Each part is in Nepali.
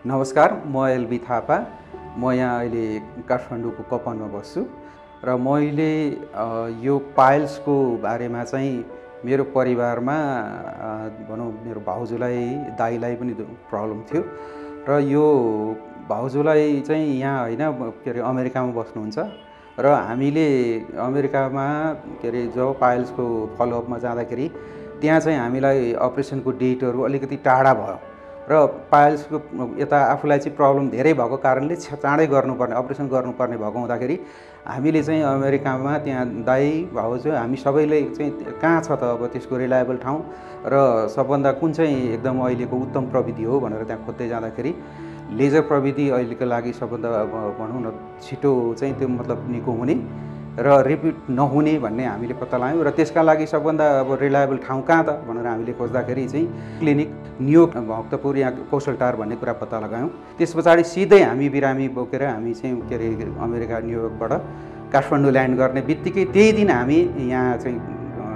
नमस्कार, म एलबी थापा। म यहाँ अहिले काठमाडौँको कपनमा बस्छु र मैले यो पाइल्सको बारेमा चाहिँ मेरो परिवारमा भनौँ मेरो भाउजूलाई दाइलाई पनि प्रब्लम थियो र यो भाउजूलाई चाहिँ यहाँ होइन के अरे अमेरिकामा बस्नुहुन्छ र हामीले अमेरिकामा के अरे जब पाइल्सको फलोअपमा जाँदाखेरि त्यहाँ चाहिँ हामीलाई अपरेसनको डेटहरू अलिकति टाढा भयो र पाइल्सको यता आफूलाई चाहिँ प्रब्लम धेरै भएको कारणले चाँडै गर्नुपर्ने अपरेसन गर्नुपर्ने भएको हुँदाखेरि हामीले चाहिँ अमेरिकामा त्यहाँ दाइ भाउजू हामी सबैले चाहिँ कहाँ छ त अब त्यसको रिलायबल ठाउँ र सबभन्दा कुन चाहिँ एकदम अहिलेको उत्तम प्रविधि हो भनेर त्यहाँ खोज्दै जाँदाखेरि लेजर प्रविधि अहिलेको लागि सबभन्दा भनौँ न छिटो चाहिँ त्यो मतलब निको हुने र रिपिट नहुने भन्ने हामीले पत्ता लगायौँ र त्यसका लागि सबभन्दा अब रिलायबल ठाउँ कहाँ त भनेर हामीले खोज्दाखेरि चाहिँ क्लिनिक न्यू भक्तपुर यहाँ कौशलटार भन्ने कुरा पत्ता लगायौँ। त्यस पछाडि सिधै हामी बिरामी बोकेर हामी चाहिँ के अरे अमेरिका न्युयोर्कबाट काठमाडौँ ल्यान्ड गर्ने बित्तिकै त्यही दिन हामी यहाँ चाहिँ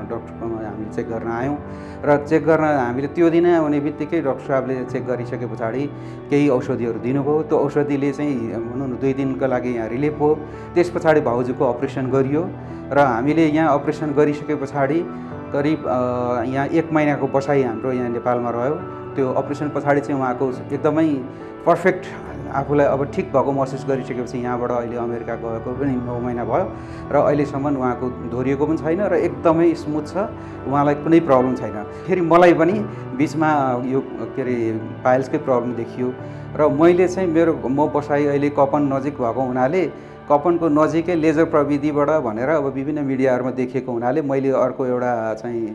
डक्टरकोमा हामी चेक गर्न आयौँ र चेक गर्न हामीले त्यो दिन आउने बित्तिकै डाक्टर साहबले चेक गरिसके पछाडि केही औषधिहरू दिनुभयो। त्यो औषधिले चाहिँ भनौँ न 2 दिनको लागि यहाँ रिलिफ हो। त्यस पछाडि भाउजूको अपरेसन गरियो र हामीले यहाँ अपरेसन गरिसके पछाडि करिब यहाँ 1 महिनाको बसाइ हाम्रो यहाँ नेपालमा रह्यो। त्यो अपरेसन पछाडि चाहिँ उहाँको एकदमै पर्फेक्ट आफूलाई अब ठिक भएको महसुस गरिसकेपछि यहाँबाट अहिले अमेरिका गएको पनि 9 महिना भयो र अहिलेसम्म उहाँको दोहोरिएको पनि छैन र एकदमै स्मुथ छ, उहाँलाई कुनै प्रब्लम छैन। फेरि मलाई पनि बिचमा यो के अरे पाइल्सकै प्रब्लम देखियो र मैले चाहिँ म बसाइ अहिले कपन नजिक भएको हुनाले कपनको नजिकै लेजर प्रविधिबाट भनेर अब विभिन्न मिडियाहरूमा देखेको हुनाले मैले अर्को एउटा चाहिँ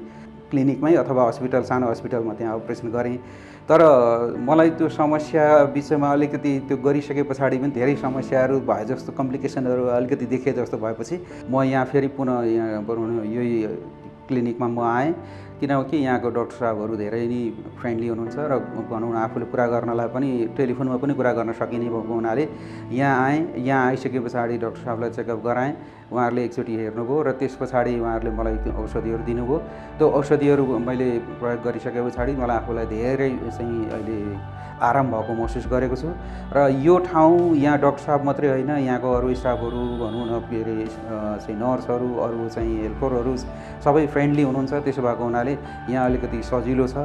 क्लिनिकमै अथवा हस्पिटल सानो हस्पिटलमा त्यहाँ अपरेसन गरेँ। तर मलाई त्यो समस्या विषयमा अलिकति त्यो गरिसके पछाडि पनि धेरै समस्याहरू भए जस्तो कम्प्लिकेसनहरू अलिकति देखे जस्तो भएपछि म यहाँ फेरि पुनः यहाँ यही क्लिनिकमा म आएँ किनकि यहाँको डाक्टर साहबहरू धेरै नै फ्रेन्डली हुनुहुन्छ र भनौँ न आफूले कुरा गर्नलाई पनि टेलिफोनमा पनि कुरा गर्न सकिने भएको हुनाले यहाँ आएँ। यहाँ आइसके पछाडि डाक्टर साहबलाई चेकअप गराएँ। उहाँहरूले एकचोटि हेर्नुभयो र त्यस पछाडि उहाँहरूले मलाई त्यो औषधिहरू दिनुभयो। त्यो औषधिहरू मैले प्रयोग गरिसके पछाडि मलाई आफूलाई धेरै चाहिँ अहिले आराम भएको महसुस गरेको छु र यो ठाउँ यहाँ डाक्टर साहब मात्रै होइन, यहाँको अरू स्टाफहरू भनौँ न के अरे चाहिँ नर्सहरू अरू चाहिँ हेल्परहरू सबै फ्रेन्डली हुनुहुन्छ। त्यसो भएको हुनाले यहाँ अलिकति सजिलो छ।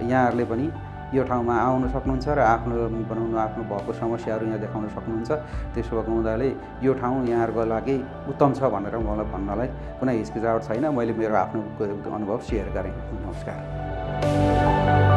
यहाँहरूले पनि यो ठाउँमा आउन सक्नुहुन्छ र आफ्नो भनौँ न आफ्नो भएको समस्याहरू यहाँ देखाउन सक्नुहुन्छ। त्यसो भएको हुँदाले यो ठाउँ यहाँहरूको लागि उत्तम छ भनेर मलाई भन्नलाई कुनै हिचकिचाहट छैन। मैले मेरो आफ्नो अनुभव सेयर गरेँ। नमस्कार।